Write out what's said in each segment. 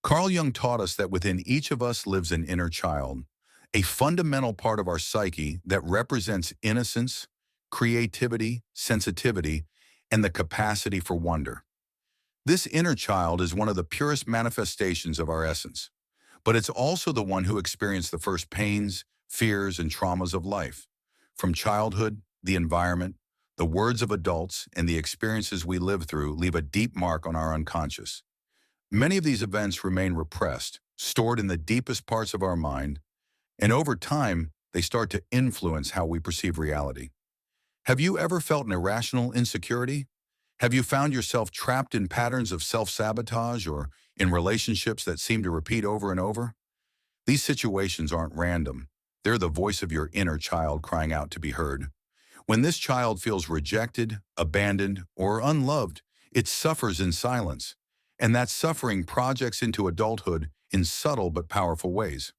Carl Jung taught us that within each of us lives an inner child, a fundamental part of our psyche that represents innocence, creativity, sensitivity, and the capacity for wonder. This inner child is one of the purest manifestations of our essence, but it's also the one who experienced the first pains, fears, and traumas of life. From childhood, the environment, the words of adults, and the experiences we live through leave a deep mark on our unconscious. Many of these events remain repressed, stored in the deepest parts of our mind, and over time, they start to influence how we perceive reality. Have you ever felt an irrational insecurity? Have you found yourself trapped in patterns of self-sabotage or in relationships that seem to repeat over and over? These situations aren't random. They're the voice of your inner child crying out to be heard. When this child feels rejected, abandoned, or unloved, it suffers in silence. And that suffering projects into adulthood in subtle but powerful ways.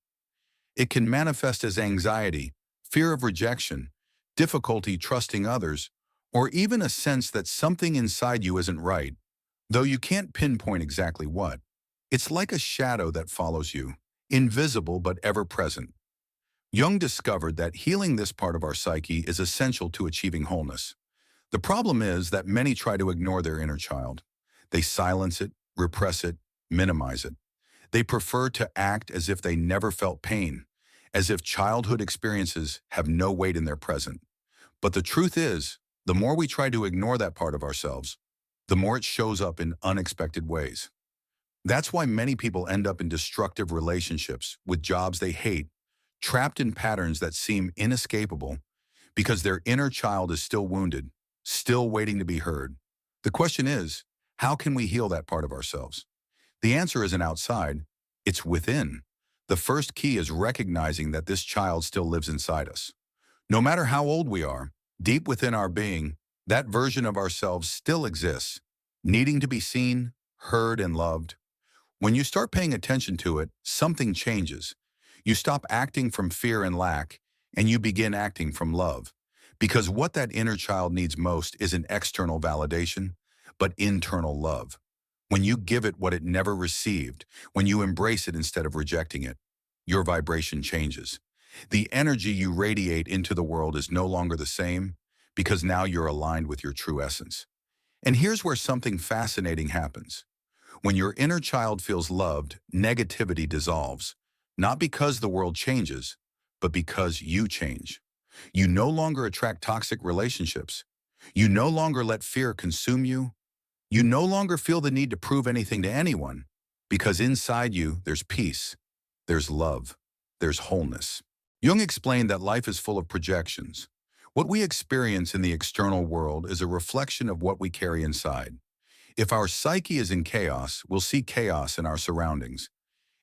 It can manifest as anxiety, fear of rejection, difficulty trusting others, or even a sense that something inside you isn't right, though you can't pinpoint exactly what. It's like a shadow that follows you, invisible but ever present. Jung discovered that healing this part of our psyche is essential to achieving wholeness. The problem is that many try to ignore their inner child. They silence it, repress it, minimize it. They prefer to act as if they never felt pain, as if childhood experiences have no weight in their present. But the truth is, the more we try to ignore that part of ourselves, the more it shows up in unexpected ways. That's why many people end up in destructive relationships with jobs they hate, trapped in patterns that seem inescapable because their inner child is still wounded, still waiting to be heard. The question is, how can we heal that part of ourselves? The answer isn't outside, it's within. The first key is recognizing that this child still lives inside us. No matter how old we are, deep within our being, that version of ourselves still exists, needing to be seen, heard, and loved. When you start paying attention to it, something changes. You stop acting from fear and lack, and you begin acting from love. Because what that inner child needs most isn't external validation, but internal love. When you give it what it never received, when you embrace it instead of rejecting it, your vibration changes. The energy you radiate into the world is no longer the same because now you're aligned with your true essence. And here's where something fascinating happens. When your inner child feels loved, negativity dissolves, not because the world changes, but because you change. You no longer attract toxic relationships. You no longer let fear consume you. You no longer feel the need to prove anything to anyone because inside you there's peace, there's love, there's wholeness. Jung explained that life is full of projections. What we experience in the external world is a reflection of what we carry inside. If our psyche is in chaos, we'll see chaos in our surroundings.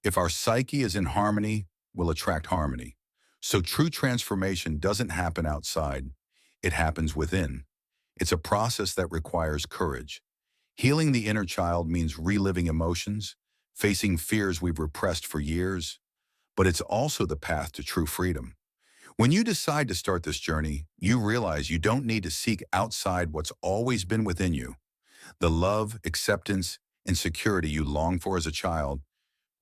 If our psyche is in harmony, we'll attract harmony. So true transformation doesn't happen outside, it happens within. It's a process that requires courage. Healing the inner child means reliving emotions, facing fears we've repressed for years, but it's also the path to true freedom. When you decide to start this journey, you realize you don't need to seek outside what's always been within you. The love, acceptance, and security you long for as a child,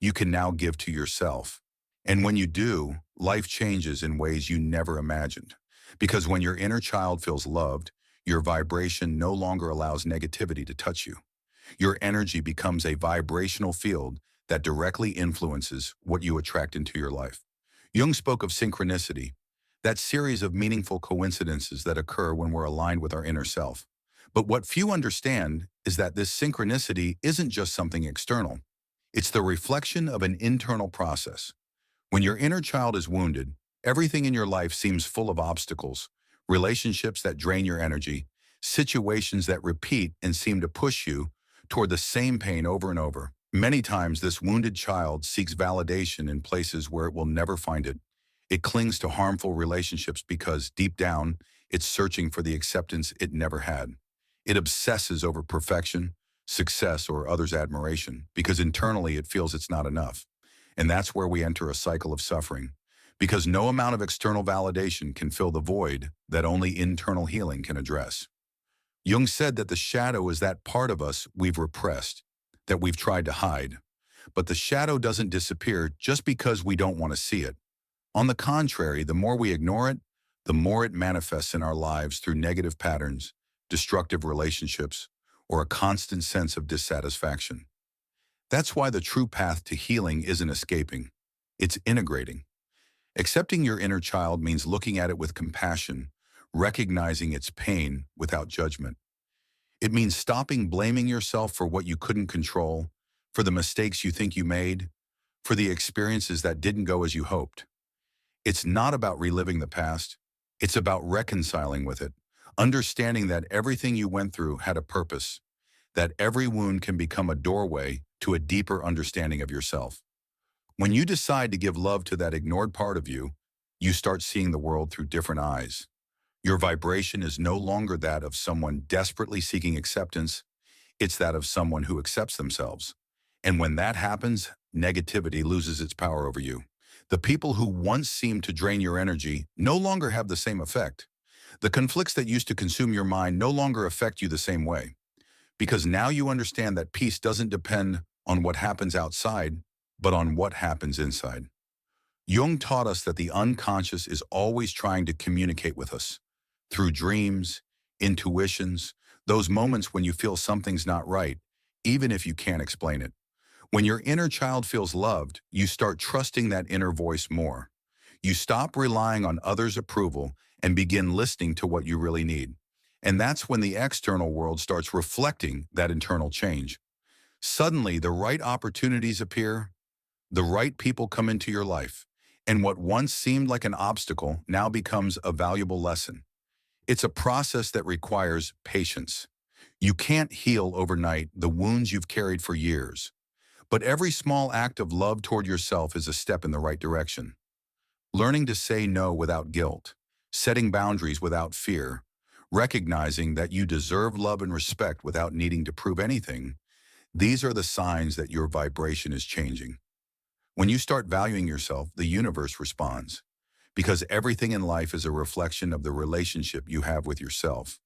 you can now give to yourself. And when you do, life changes in ways you never imagined. Because when your inner child feels loved, your vibration no longer allows negativity to touch you. Your energy becomes a vibrational field that directly influences what you attract into your life. Jung spoke of synchronicity, that series of meaningful coincidences that occur when we're aligned with our inner self. But what few understand is that this synchronicity isn't just something external. It's the reflection of an internal process. When your inner child is wounded, everything in your life seems full of obstacles, relationships that drain your energy, situations that repeat and seem to push you toward the same pain over and over. Many times, this wounded child seeks validation in places where it will never find it. It clings to harmful relationships because, deep down, it's searching for the acceptance it never had. It obsesses over perfection, success, or others' admiration because internally it feels it's not enough. And that's where we enter a cycle of suffering, because no amount of external validation can fill the void that only internal healing can address. Jung said that the shadow is that part of us we've repressed, that we've tried to hide. But the shadow doesn't disappear just because we don't want to see it. On the contrary, the more we ignore it, the more it manifests in our lives through negative patterns, destructive relationships, or a constant sense of dissatisfaction. That's why the true path to healing isn't escaping. It's integrating. Accepting your inner child means looking at it with compassion, recognizing its pain without judgment. It means stopping blaming yourself for what you couldn't control, for the mistakes you think you made, for the experiences that didn't go as you hoped. It's not about reliving the past. It's about reconciling with it, understanding that everything you went through had a purpose, that every wound can become a doorway to a deeper understanding of yourself. When you decide to give love to that ignored part of you, you start seeing the world through different eyes. Your vibration is no longer that of someone desperately seeking acceptance, it's that of someone who accepts themselves. And when that happens, negativity loses its power over you. The people who once seemed to drain your energy no longer have the same effect. The conflicts that used to consume your mind no longer affect you the same way. Because now you understand that peace doesn't depend on what happens outside, but on what happens inside. Jung taught us that the unconscious is always trying to communicate with us through dreams, intuitions, those moments when you feel something's not right, even if you can't explain it. When your inner child feels loved, you start trusting that inner voice more. You stop relying on others' approval and begin listening to what you really need. And that's when the external world starts reflecting that internal change. Suddenly, the right opportunities appear, the right people come into your life, and what once seemed like an obstacle now becomes a valuable lesson. It's a process that requires patience. You can't heal overnight the wounds you've carried for years, but every small act of love toward yourself is a step in the right direction. Learning to say no without guilt, setting boundaries without fear, recognizing that you deserve love and respect without needing to prove anything, these are the signs that your vibration is changing. When you start valuing yourself, the universe responds, because everything in life is a reflection of the relationship you have with yourself.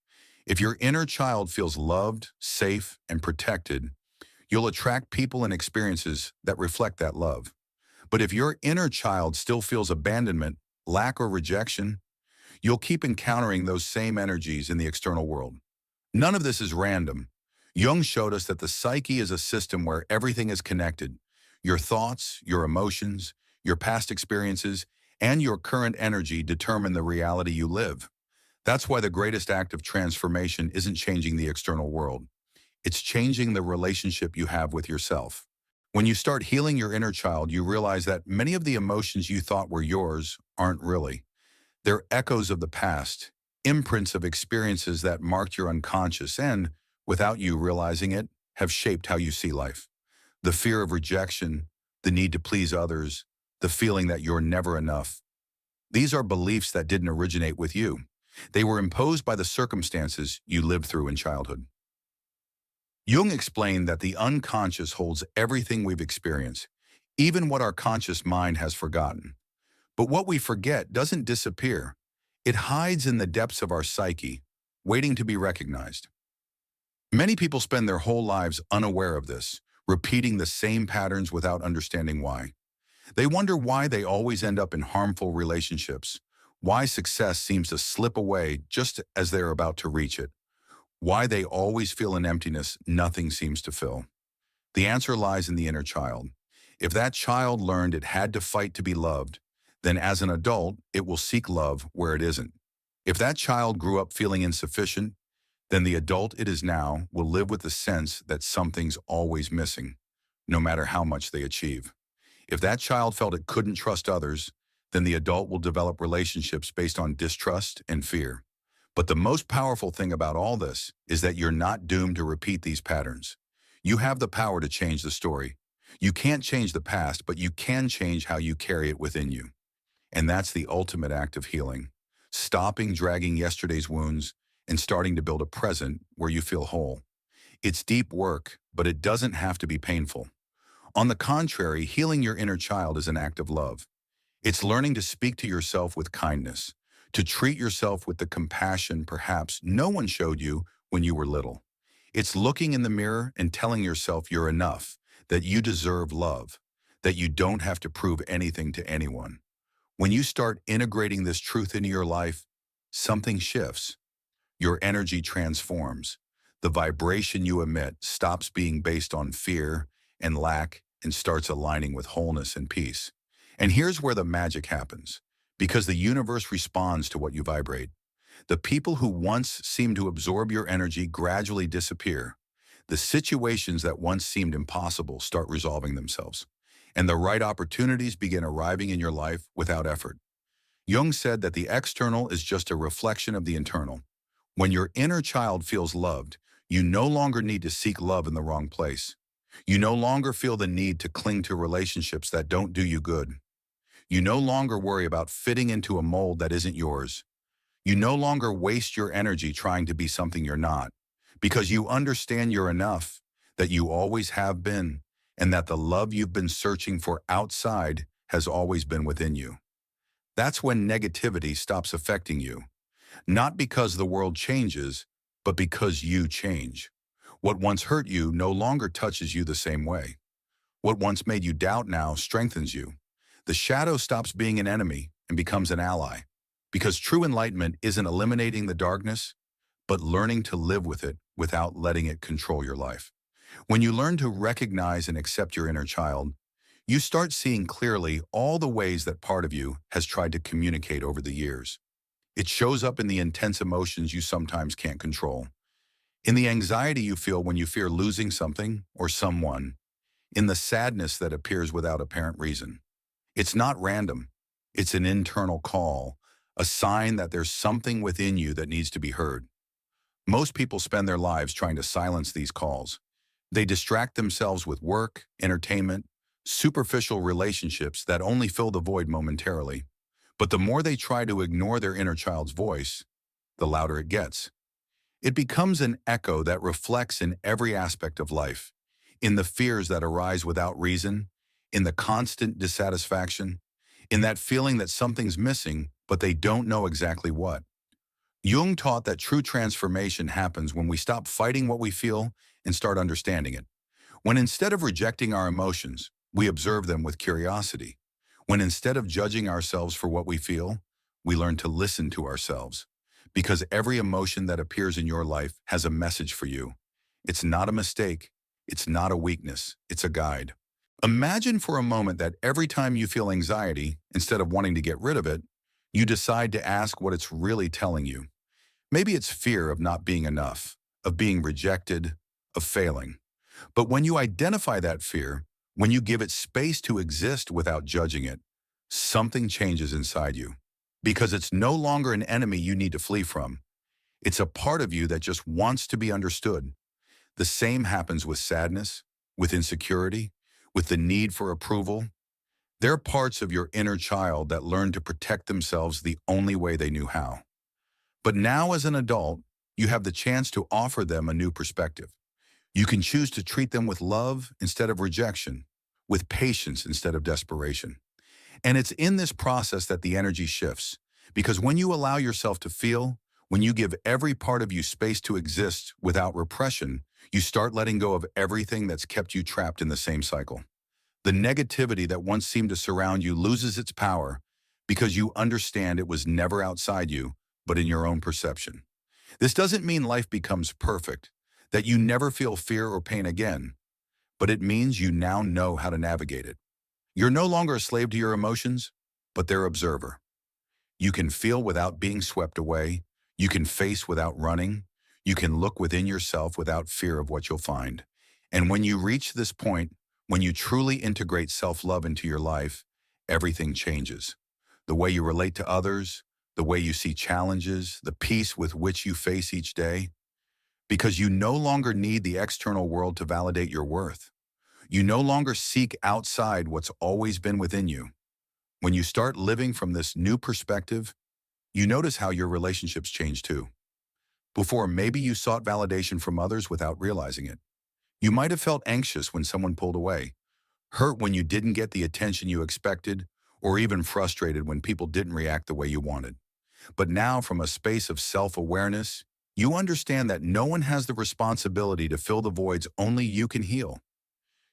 If your inner child feels loved, safe, and protected, you'll attract people and experiences that reflect that love. But if your inner child still feels abandonment, lack, or rejection, you'll keep encountering those same energies in the external world. None of this is random. Jung showed us that the psyche is a system where everything is connected. Your thoughts, your emotions, your past experiences, and your current energy determine the reality you live. That's why the greatest act of transformation isn't changing the external world. It's changing the relationship you have with yourself. When you start healing your inner child, you realize that many of the emotions you thought were yours aren't really. They're echoes of the past, imprints of experiences that marked your unconscious and, without you realizing it, have shaped how you see life. The fear of rejection, the need to please others, the feeling that you're never enough. These are beliefs that didn't originate with you. They were imposed by the circumstances you lived through in childhood. Jung explained that the unconscious holds everything we've experienced, even what our conscious mind has forgotten. But what we forget doesn't disappear. It hides in the depths of our psyche, waiting to be recognized. Many people spend their whole lives unaware of this, repeating the same patterns without understanding why. They wonder why they always end up in harmful relationships, why success seems to slip away just as they're about to reach it, why they always feel an emptiness nothing seems to fill. The answer lies in the inner child. If that child learned it had to fight to be loved, then as an adult, it will seek love where it isn't. If that child grew up feeling insufficient, then the adult it is now will live with the sense that something's always missing, no matter how much they achieve. If that child felt it couldn't trust others, then the adult will develop relationships based on distrust and fear. But the most powerful thing about all this is that you're not doomed to repeat these patterns. You have the power to change the story. You can't change the past, but you can change how you carry it within you. And that's the ultimate act of healing. Stopping dragging yesterday's wounds and starting to build a present where you feel whole. It's deep work, but it doesn't have to be painful. On the contrary, healing your inner child is an act of love. It's learning to speak to yourself with kindness, to treat yourself with the compassion perhaps no one showed you when you were little. It's looking in the mirror and telling yourself you're enough, that you deserve love, that you don't have to prove anything to anyone. When you start integrating this truth into your life, something shifts. Your energy transforms. The vibration you emit stops being based on fear and lack and starts aligning with wholeness and peace. And here's where the magic happens. Because the universe responds to what you vibrate. The people who once seemed to absorb your energy gradually disappear. The situations that once seemed impossible start resolving themselves. And the right opportunities begin arriving in your life without effort. Jung said that the external is just a reflection of the internal. When your inner child feels loved, you no longer need to seek love in the wrong place. You no longer feel the need to cling to relationships that don't do you good. You no longer worry about fitting into a mold that isn't yours. You no longer waste your energy trying to be something you're not, because you understand you're enough, that you always have been, and that the love you've been searching for outside has always been within you. That's when negativity stops affecting you. Not because the world changes, but because you change. What once hurt you no longer touches you the same way. What once made you doubt now strengthens you. The shadow stops being an enemy and becomes an ally. Because true enlightenment isn't eliminating the darkness, but learning to live with it without letting it control your life. When you learn to recognize and accept your inner child, you start seeing clearly all the ways that part of you has tried to communicate over the years. It shows up in the intense emotions you sometimes can't control, in the anxiety you feel when you fear losing something or someone, in the sadness that appears without apparent reason. It's not random. It's an internal call, a sign that there's something within you that needs to be heard. Most people spend their lives trying to silence these calls. They distract themselves with work, entertainment, superficial relationships that only fill the void momentarily. But the more they try to ignore their inner child's voice, the louder it gets. It becomes an echo that reflects in every aspect of life, in the fears that arise without reason, in the constant dissatisfaction, in that feeling that something's missing, but they don't know exactly what. Jung taught that true transformation happens when we stop fighting what we feel and start understanding it. When instead of rejecting our emotions, we observe them with curiosity. When instead of judging ourselves for what we feel, we learn to listen to ourselves. Because every emotion that appears in your life has a message for you. It's not a mistake. It's not a weakness. It's a guide. Imagine for a moment that every time you feel anxiety, instead of wanting to get rid of it, you decide to ask what it's really telling you. Maybe it's fear of not being enough, of being rejected, of failing. But when you identify that fear, when you give it space to exist without judging it, something changes inside you. Because it's no longer an enemy you need to flee from. It's a part of you that just wants to be understood. The same happens with sadness, with insecurity, with the need for approval. They're parts of your inner child that learn to protect themselves the only way they knew how. But now as an adult, you have the chance to offer them a new perspective. You can choose to treat them with love instead of rejection, with patience instead of desperation. And it's in this process that the energy shifts. Because when you allow yourself to feel, when you give every part of you space to exist without repression, you start letting go of everything that's kept you trapped in the same cycle. The negativity that once seemed to surround you loses its power because you understand it was never outside you, but in your own perception. This doesn't mean life becomes perfect, that you never feel fear or pain again, but it means you now know how to navigate it. You're no longer a slave to your emotions, but their observer. You can feel without being swept away. You can face without running. You can look within yourself without fear of what you'll find. And when you reach this point, when you truly integrate self-love into your life, everything changes. The way you relate to others, the way you see challenges, the peace with which you face each day. Because you no longer need the external world to validate your worth. You no longer seek outside what's always been within you. When you start living from this new perspective, you notice how your relationships change too. Before, maybe you sought validation from others without realizing it. You might have felt anxious when someone pulled away, hurt when you didn't get the attention you expected, or even frustrated when people didn't react the way you wanted. But now, from a space of self-awareness, you understand that no one has the responsibility to fill the voids only you can heal.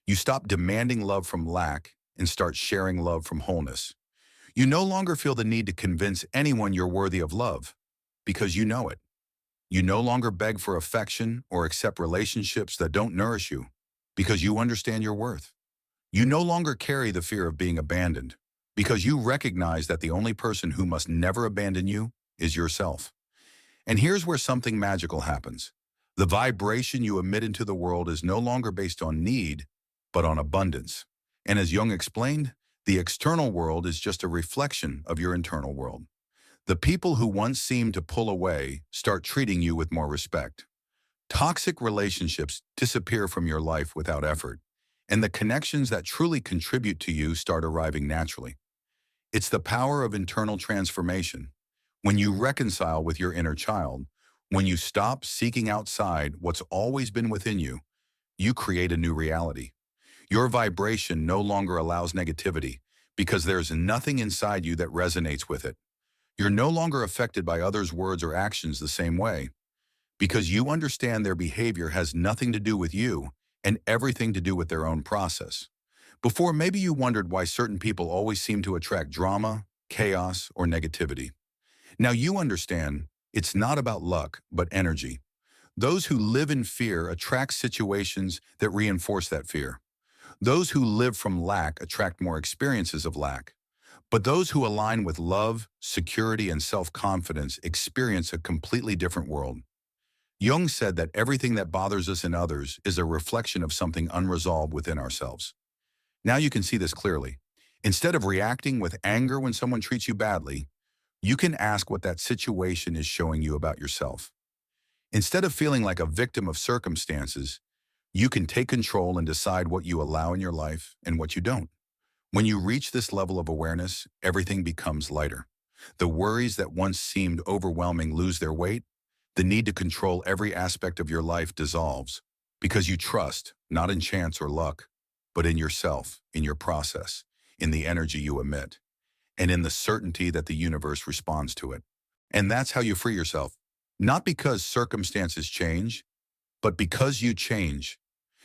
You stop demanding love from lack and start sharing love from wholeness. You no longer feel the need to convince anyone you're worthy of love because you know it. You no longer beg for affection or accept relationships that don't nourish you because you understand your worth. You no longer carry the fear of being abandoned because you recognize that the only person who must never abandon you is yourself. And here's where something magical happens. The vibration you emit into the world is no longer based on need, but on abundance. And as Jung explained, the external world is just a reflection of your internal world. The people who once seemed to pull away start treating you with more respect. Toxic relationships disappear from your life without effort, and the connections that truly contribute to you start arriving naturally. It's the power of internal transformation. When you reconcile with your inner child, when you stop seeking outside what's always been within you, you create a new reality. Your vibration no longer allows negativity because there's nothing inside you that resonates with it. You're no longer affected by others' words or actions the same way because you understand their behavior has nothing to do with you and everything to do with their own process. Before, maybe you wondered why certain people always seem to attract drama, chaos, or negativity. Now you understand it's not about luck, but energy. Those who live in fear attract situations that reinforce that fear. Those who live from lack attract more experiences of lack. But those who align with love, security, and self-confidence experience a completely different world. Jung said that everything that bothers us in others is a reflection of something unresolved within ourselves. Now you can see this clearly. Instead of reacting with anger when someone treats you badly, you can ask what that situation is showing you about yourself. Instead of feeling like a victim of circumstances, you can take control and decide what you allow in your life and what you don't. When you reach this level of awareness, everything becomes lighter. The worries that once seemed overwhelming lose their weight. The need to control every aspect of your life dissolves because you trust, not in chance or luck, but in yourself, in your process, in the energy you emit, and in the certainty that the universe responds to it. And that's how you free yourself. Not because circumstances change, but because you change.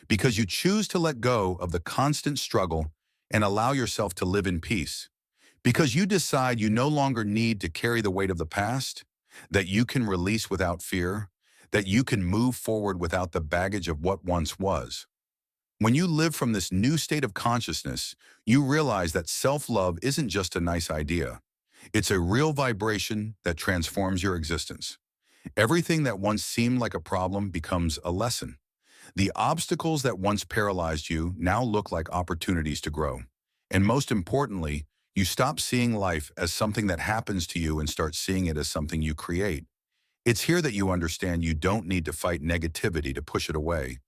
Because you choose to let go of the constant struggle and allow yourself to live in peace. Because you decide you no longer need to carry the weight of the past, that you can release without fear, that you can move forward without the baggage of what once was. When you live from this new state of consciousness, you realize that self-love isn't just a nice idea. It's a real vibration that transforms your existence. Everything that once seemed like a problem becomes a lesson. The obstacles that once paralyzed you now look like opportunities to grow. And most importantly, you stop seeing life as something that happens to you and start seeing it as something you create. It's here that you understand you don't need to fight negativity to push it away.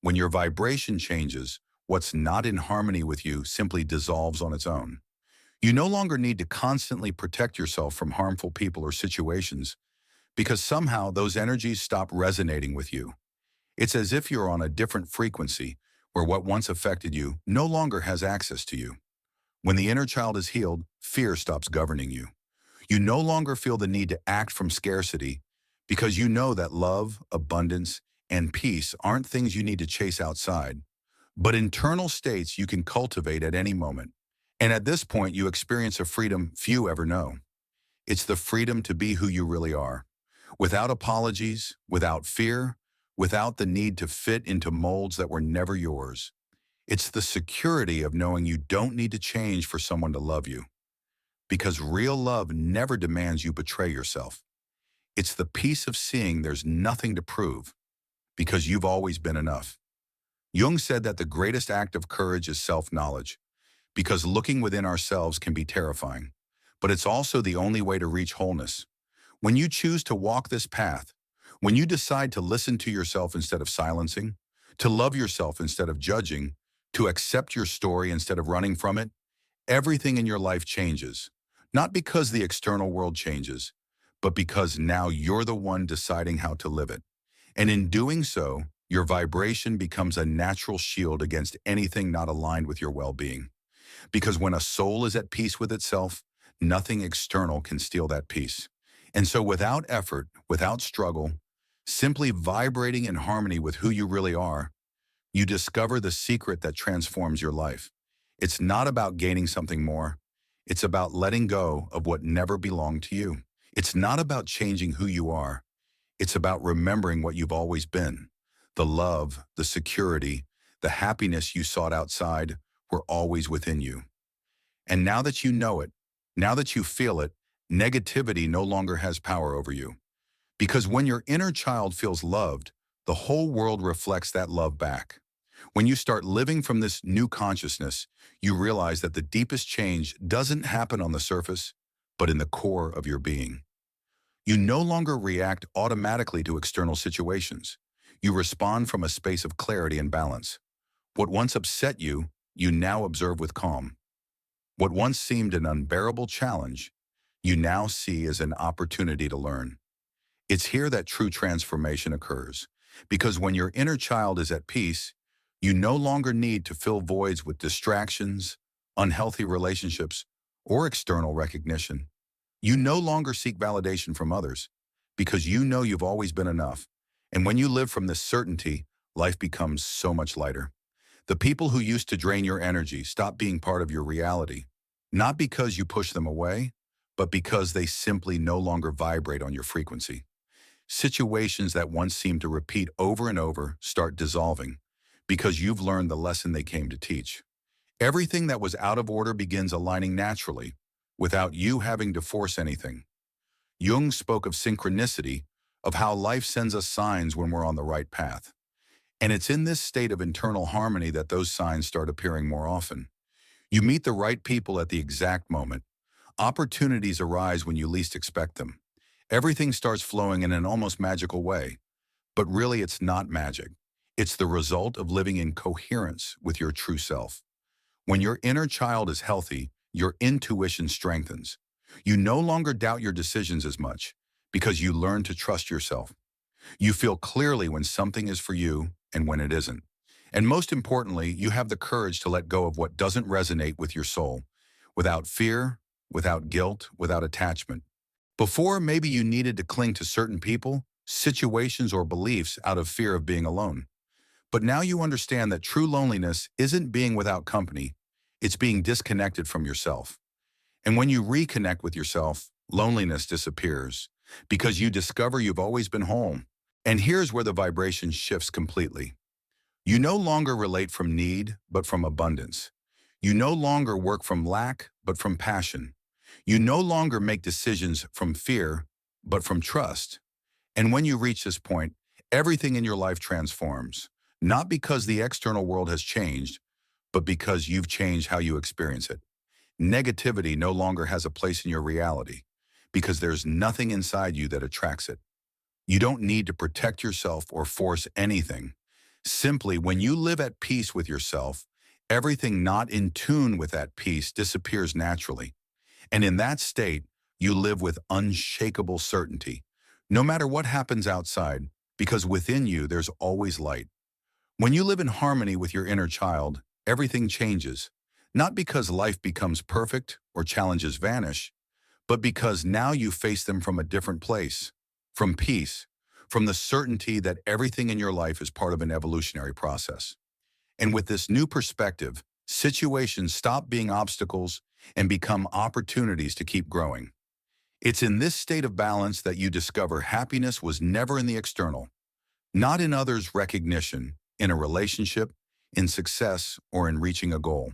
When your vibration changes, what's not in harmony with you simply dissolves on its own. You no longer need to constantly protect yourself from harmful people or situations because somehow those energies stop resonating with you. It's as if you're on a different frequency where what once affected you no longer has access to you. When the inner child is healed, fear stops governing you. You no longer feel the need to act from scarcity because you know that love, abundance, and peace aren't things you need to chase outside, but internal states you can cultivate at any moment. And at this point, you experience a freedom few ever know. It's the freedom to be who you really are, without apologies, without fear, without the need to fit into molds that were never yours. It's the security of knowing you don't need to change for someone to love you, because real love never demands you betray yourself. It's the peace of seeing there's nothing to prove, because you've always been enough. Jung said that the greatest act of courage is self-knowledge, because looking within ourselves can be terrifying, but it's also the only way to reach wholeness. When you choose to walk this path, when you decide to listen to yourself instead of silencing, to love yourself instead of judging, to accept your story instead of running from it, everything in your life changes. Not because the external world changes, but because now you're the one deciding how to live it. And in doing so, your vibration becomes a natural shield against anything not aligned with your well-being. Because when a soul is at peace with itself, nothing external can steal that peace. And so without effort, without struggle, simply vibrating in harmony with who you really are, you discover the secret that transforms your life. It's not about gaining something more. It's about letting go of what never belonged to you. It's not about changing who you are. It's about remembering what you've always been. The love, the security, the happiness you sought outside were always within you. And now that you know it, now that you feel it, negativity no longer has power over you. Because when your inner child feels loved, the whole world reflects that love back. When you start living from this new consciousness, you realize that the deepest change doesn't happen on the surface, but in the core of your being. You no longer react automatically to external situations. You respond from a space of clarity and balance. What once upset you, you now observe with calm. What once seemed an unbearable challenge, you now see as an opportunity to learn. It's here that true transformation occurs, because when your inner child is at peace, you no longer need to fill voids with distractions, unhealthy relationships, or external recognition. You no longer seek validation from others, because you know you've always been enough. And when you live from this certainty, life becomes so much lighter. The people who used to drain your energy stop being part of your reality, not because you push them away, but because they simply no longer vibrate on your frequency. Situations that once seemed to repeat over and over start dissolving because you've learned the lesson they came to teach. Everything that was out of order begins aligning naturally without you having to force anything. Jung spoke of synchronicity, of how life sends us signs when we're on the right path. And it's in this state of internal harmony that those signs start appearing more often. You meet the right people at the exact moment. Opportunities arise when you least expect them. Everything starts flowing in an almost magical way. But really, it's not magic. It's the result of living in coherence with your true self. When your inner child is healthy, your intuition strengthens. You no longer doubt your decisions as much because you learn to trust yourself. You feel clearly when something is for you and when it isn't. And most importantly, you have the courage to let go of what doesn't resonate with your soul, without fear, without guilt, without attachment. Before, maybe you needed to cling to certain people, situations, or beliefs out of fear of being alone. But now you understand that true loneliness isn't being without company, it's being disconnected from yourself. And when you reconnect with yourself, loneliness disappears because you discover you've always been home. And here's where the vibration shifts completely. You no longer relate from need, but from abundance. You no longer work from lack, but from passion. You no longer make decisions from fear, but from trust. And when you reach this point, everything in your life transforms, not because the external world has changed, but because you've changed how you experience it. Negativity no longer has a place in your reality because there's nothing inside you that attracts it. You don't need to protect yourself or force anything. Simply, when you live at peace with yourself, everything not in tune with that peace disappears naturally. And in that state, you live with unshakable certainty, no matter what happens outside, because within you there's always light. When you live in harmony with your inner child, everything changes, not because life becomes perfect or challenges vanish, but because now you face them from a different place, from peace, from the certainty that everything in your life is part of an evolutionary process. And with this new perspective, situations stop being obstacles and become opportunities to keep growing. It's in this state of balance that you discover happiness was never in the external, not in others' recognition, in a relationship, in success, or in reaching a goal.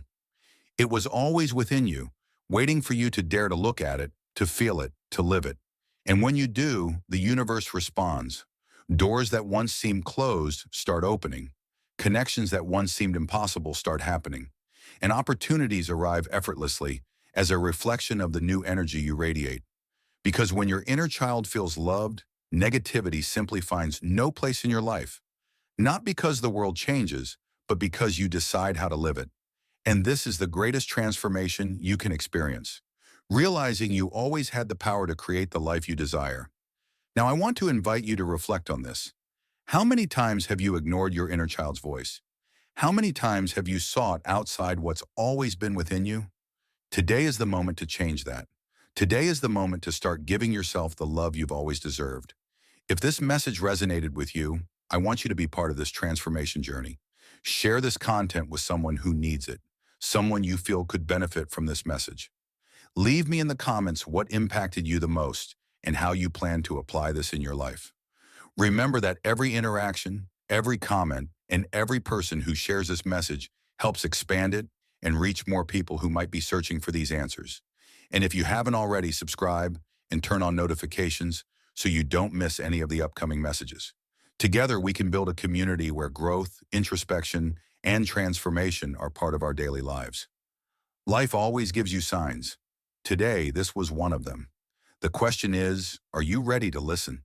It was always within you, waiting for you to dare to look at it, to feel it, to live it. And when you do, the universe responds. Doors that once seemed closed start opening. Connections that once seemed impossible start happening. And opportunities arrive effortlessly as a reflection of the new energy you radiate. Because when your inner child feels loved, negativity simply finds no place in your life. Not because the world changes, but because you decide how to live it. And this is the greatest transformation you can experience, realizing you always had the power to create the life you desire. Now, I want to invite you to reflect on this. How many times have you ignored your inner child's voice? How many times have you sought outside what's always been within you? Today is the moment to change that. Today is the moment to start giving yourself the love you've always deserved. If this message resonated with you, I want you to be part of this transformation journey. Share this content with someone who needs it, someone you feel could benefit from this message. Leave me in the comments what impacted you the most and how you plan to apply this in your life. Remember that every interaction, every comment, and every person who shares this message helps expand it and reach more people who might be searching for these answers. And if you haven't already, subscribe and turn on notifications so you don't miss any of the upcoming messages. Together, we can build a community where growth, introspection, and transformation are part of our daily lives. Life always gives you signs. Today, this was one of them. The question is, are you ready to listen?